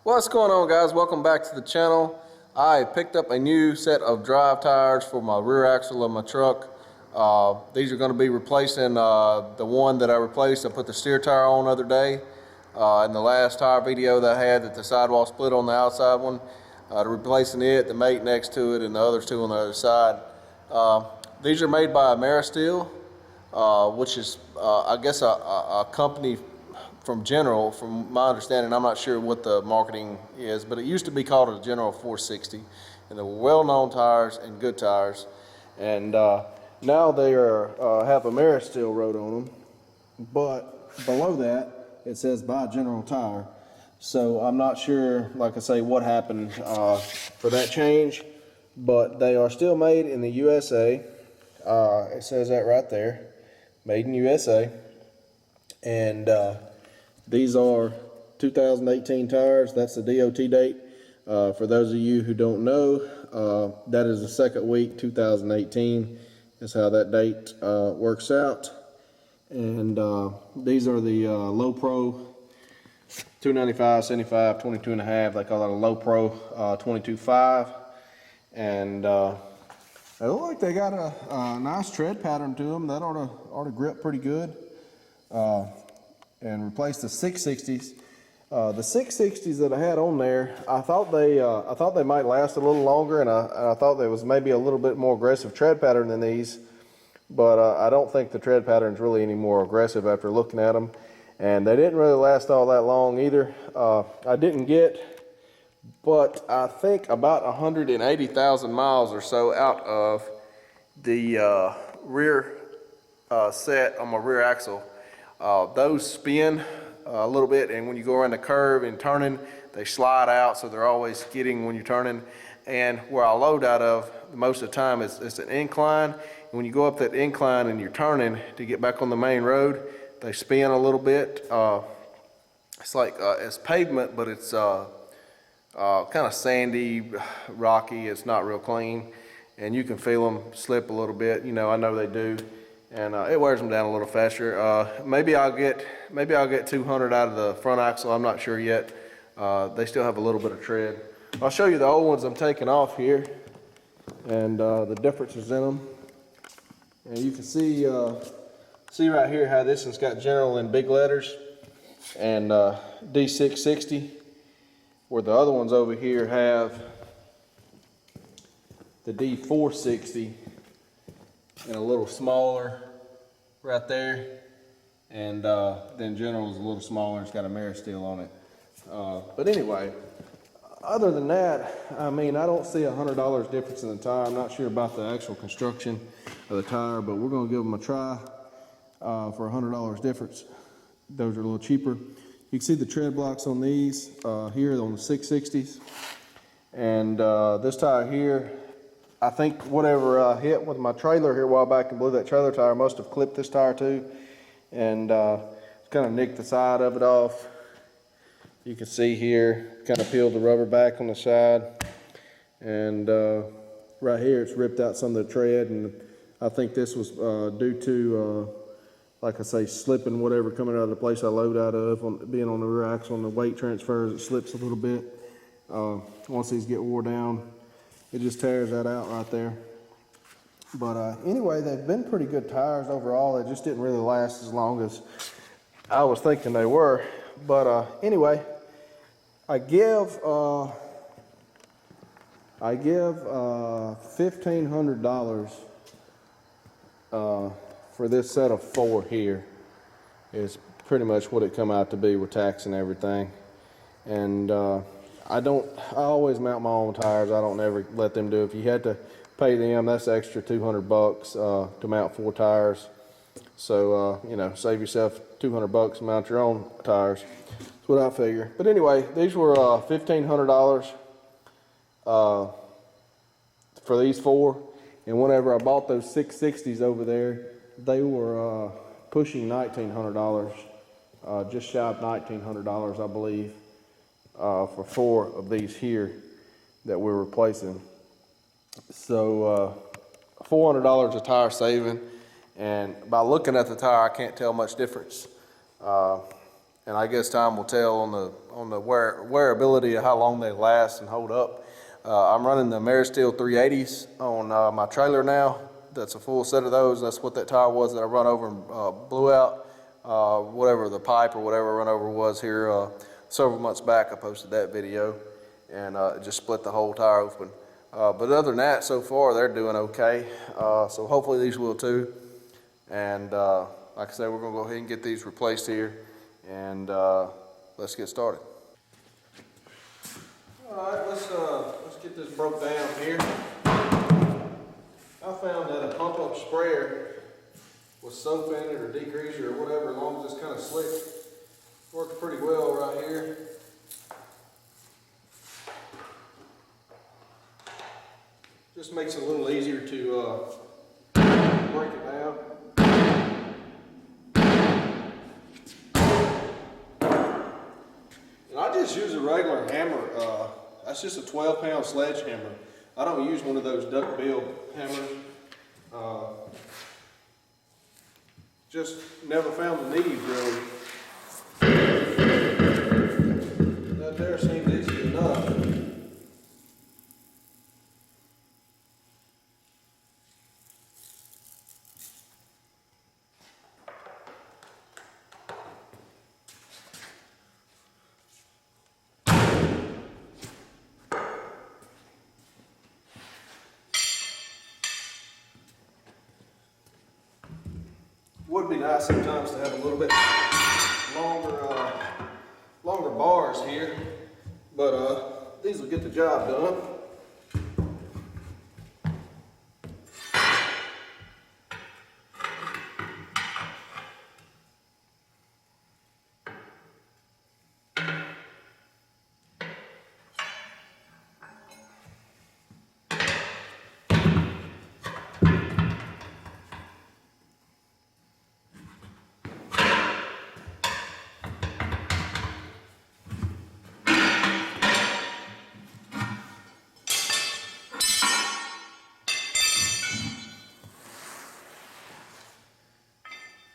What's going on, guys? Welcome back to the channel. I picked up a new set of drive tires for my rear axle of my truck. These are going to be replacing the one that I replaced. I put the steer tire on the other day. In the last tire video that I had, that the sidewall split on the outside one, replacing it, the mate next to it, and the others two on the other side. These are made by Ameristeel, which is I guess a company from General. From my understanding, I'm not sure what the marketing is, but it used to be called a General 460, and they were well-known tires and good tires. And now they have Ameristeel wrote on them, but below that it says by General Tire. So I'm not sure, like I say, what happened for that change, but they are still made in the USA. It says that right there, made in USA. And these are 2018 tires. That's the DOT date. For those of you who don't know, that is the second week, 2018. That's how that date works out. And these are the Low Pro 295, 75, 22 and a half. They call it a Low Pro 22.5. And they look like they got a nice tread pattern to them. That ought to grip pretty good. And replace the 660s. The 660s that I had on there, I thought they might last a little longer, and I thought there was maybe a little bit more aggressive tread pattern than these, but I don't think the tread pattern is really any more aggressive after looking at them, and they didn't really last all that long either. I didn't get, but I think about 180,000 miles or so out of the rear set on my rear axle. Those spin a little bit, and when you go around the curve and turning, they slide out, so they're always skidding when you're turning. And where I load out of most of the time is it's an incline, and when you go up that incline and you're turning to get back on the main road, they spin a little bit. It's like it's pavement, but it's kind of sandy, rocky. It's not real clean, and you can feel them slip a little bit. You know, I know they do. And it wears them down a little faster. Maybe I'll get 200 out of the front axle. I'm not sure yet. They still have a little bit of tread. I'll show you the old ones I'm taking off here, and the differences in them. And you can see right here how this one's got General in big letters, and D660, where the other ones over here have the D460. And a little smaller right there, and then General's a little smaller. It's got a Ameristeel on it. But anyway, other than that, I mean, I don't see $100 difference in the tire. I'm not sure about the actual construction of the tire, but we're going to give them a try for $100 difference. Those are a little cheaper. You can see the tread blocks on these here on the 660s, and this tire here, I think whatever hit with my trailer here a while back and blew that trailer tire must have clipped this tire too, and kind of nicked the side of it off. You can see here, kind of peeled the rubber back on the side, and right here it's ripped out some of the tread, and I think this was due to, like I say, slipping whatever coming out of the place I load out of, being on the rear axle, and the weight transfers, it slips a little bit. Once these get wore down, it just tears that out right there. But anyway, they've been pretty good tires overall. They just didn't really last as long as I was thinking they were. But anyway, I give $1,500 for this set of 4 here. Is pretty much what it come out to be with tax and everything. And I always mount my own tires. I don't ever let them do it. If you had to pay them, that's extra $200 to mount 4 tires. So, you know, save yourself $200 and mount your own tires. That's what I figure. But anyway, these were $1,500 for these 4. And whenever I bought those 660s over there, they were pushing $1,900, just shy of $1,900, I believe. For 4 of these here that we're replacing. So $400 a tire saving, and by looking at the tire I can't tell much difference. and I guess time will tell on the wearability of how long they last and hold up. I'm running the Ameristeel 380s on my trailer now. That's a full set of those. That's what that tire was that I run over and blew out. Whatever the pipe or whatever run over was here several months back. I posted that video, and it just split the whole tire open. But other than that, so far they're doing okay. So hopefully these will too. And like I said, we're gonna go ahead and get these replaced here, and let's get started. All right, let's get this broke down here. I found that a pump up sprayer with soap in it or degreaser or whatever, as long as it's kind of slick, works pretty well right here. Just makes it a little easier to break it down. And I just use a regular hammer. That's just a 12-pound sledgehammer. I don't use one of those duck-bill hammers. Just never found the need, really. That there seems easy enough. Would be nice sometimes to have a little bit longer bars here, but these will get the job done.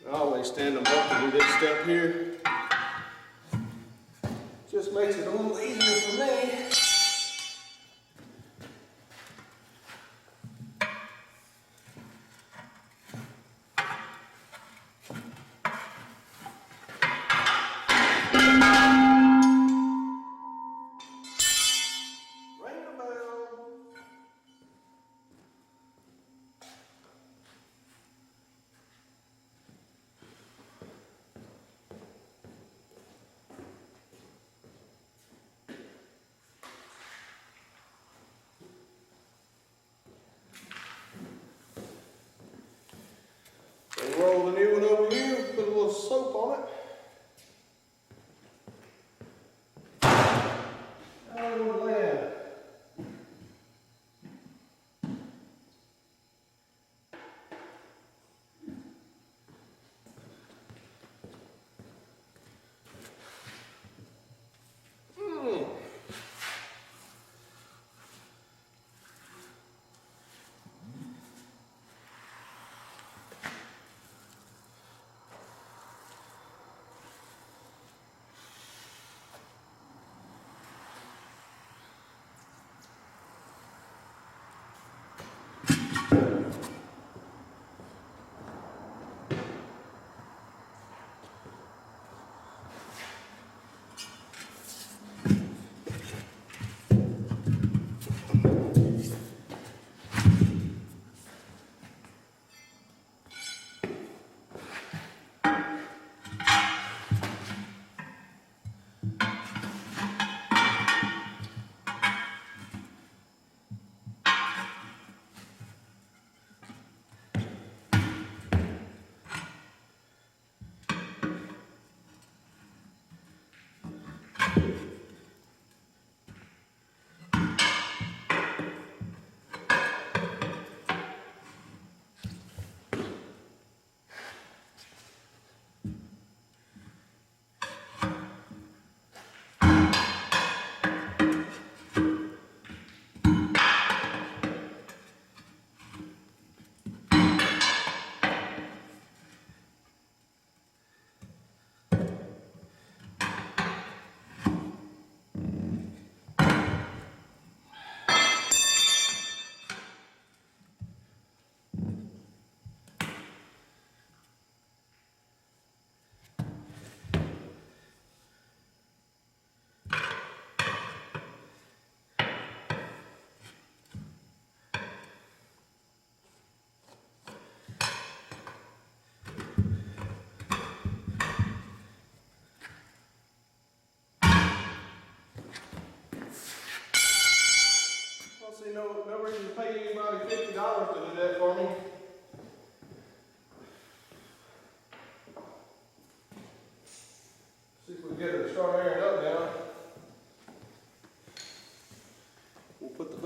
I always stand them up to do this step here. Just makes it a little easier for me. Ring the bell. And roll the new one over here, put a little soap on it. How do we land?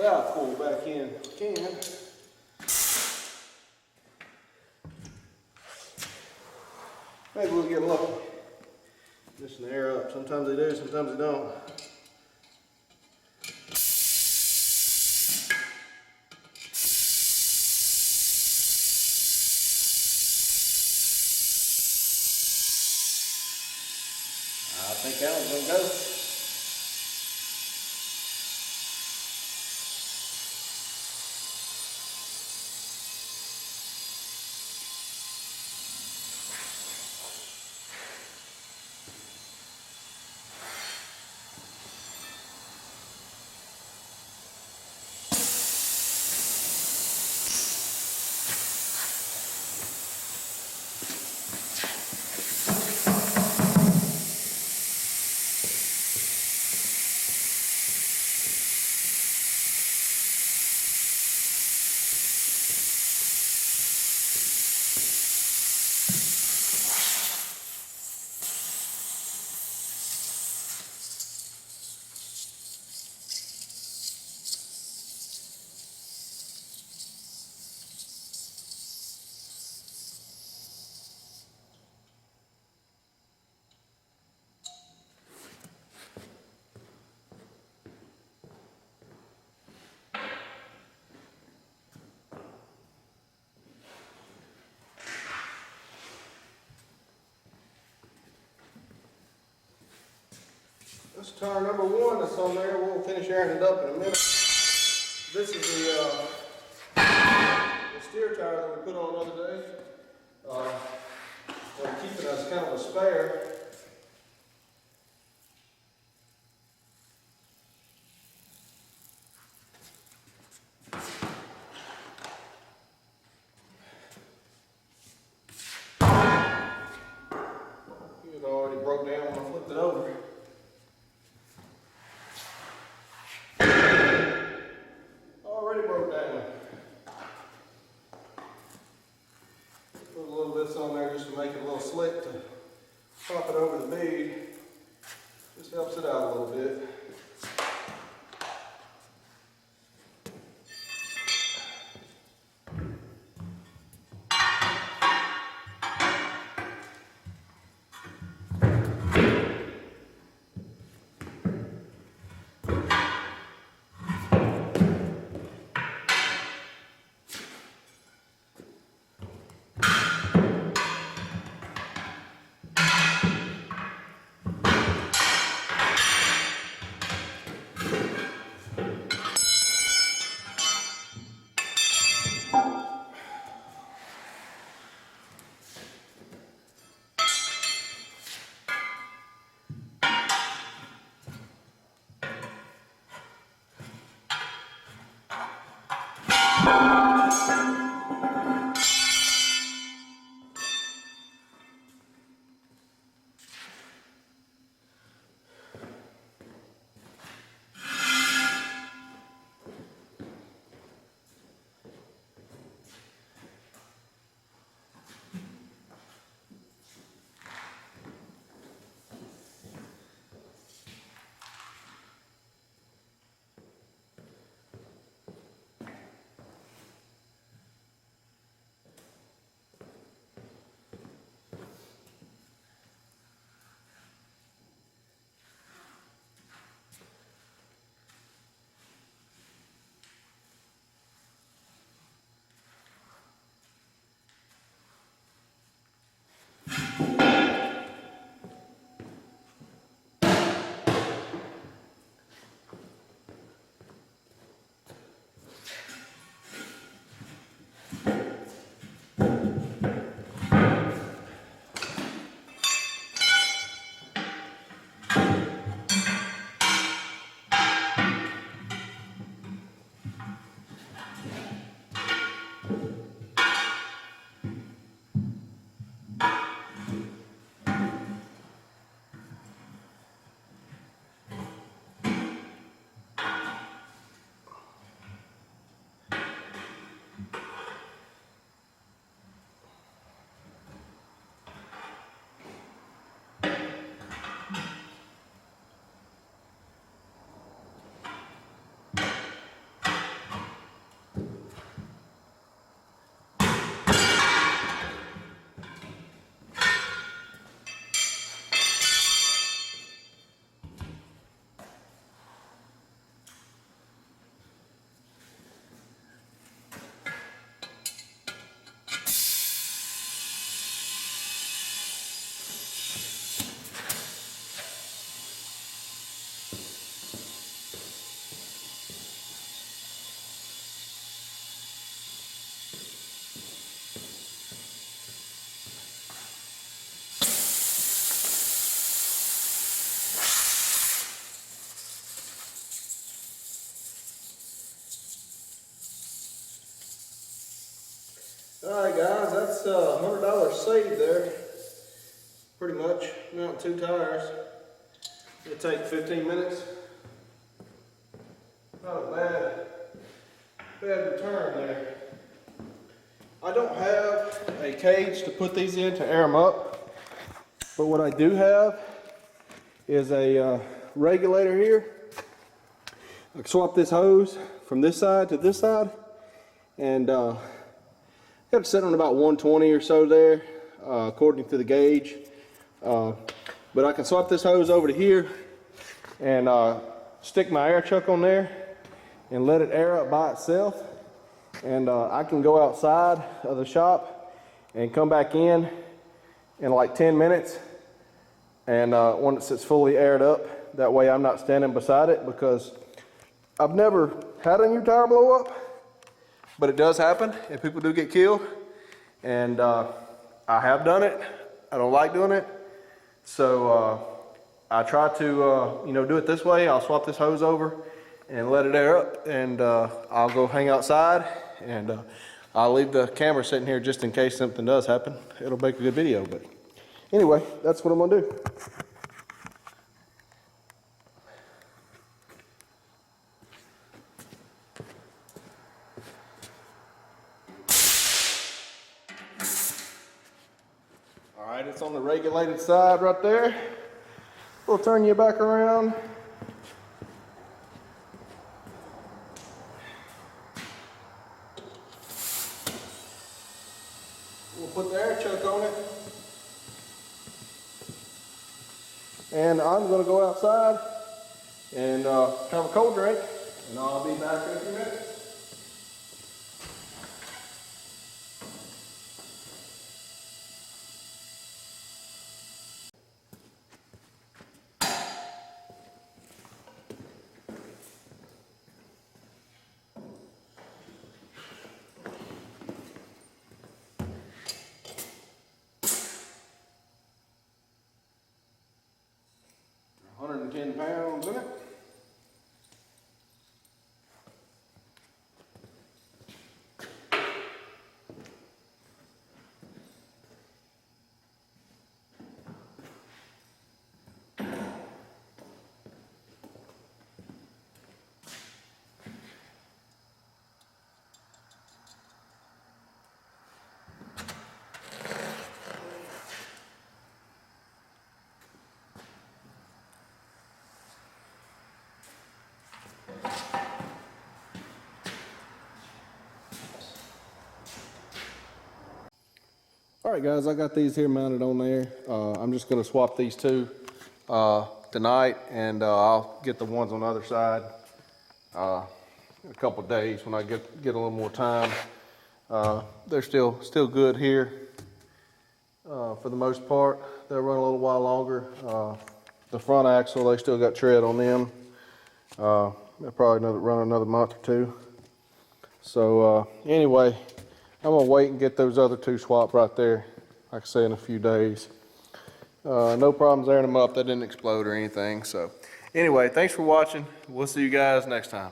valve pull back in if you can. Maybe we'll get lucky. Loosen the air up. Sometimes they do, sometimes they don't. I think that one's gonna go. That's tire number one that's on there. We'll finish airing it up in a minute. This is the steer tire that we put on the other day. We're keeping us kind of a spare. It already broke down when I flipped it over. Already broke down. Put a little bit on there just to make it a little slick to pop it over the bead. Just helps it out a little bit. Alright guys, that's $100 saved there. Pretty much, mounting 2 tires. It'll take 15 minutes. Not a bad return there. I don't have a cage to put these in to air them up, but what I do have is a regulator here. I can swap this hose from this side to this side, and got it set on about 120 or so there, according to the gauge. But I can swap this hose over to here and stick my air chuck on there and let it air up by itself. And I can go outside of the shop and come back in like 10 minutes. And once it's fully aired up, that way I'm not standing beside it, because I've never had a new tire blow up, but it does happen and people do get killed. And I have done it. I don't like doing it. So I try to do it this way. I'll swap this hose over and let it air up, and I'll go hang outside, and I'll leave the camera sitting here just in case something does happen. It'll make a good video. But anyway, that's what I'm gonna do. All right, it's on the regulated side right there. We'll turn you back around. We'll put the air chuck on it. And I'm gonna go outside and have a cold drink, and I'll be back in a few minutes. £110 in it. All right guys, I got these here mounted on there. I'm just gonna swap these two tonight, and I'll get the ones on the other side in a couple days when I get a little more time. They're still good here for the most part. They'll run a little while longer. The front axle, they still got tread on them. They'll probably run another month or two. So anyway, I'm gonna wait and get those other two swapped right there, like I say, in a few days. No problems airing them up. They didn't explode or anything. So anyway, thanks for watching. We'll see you guys next time.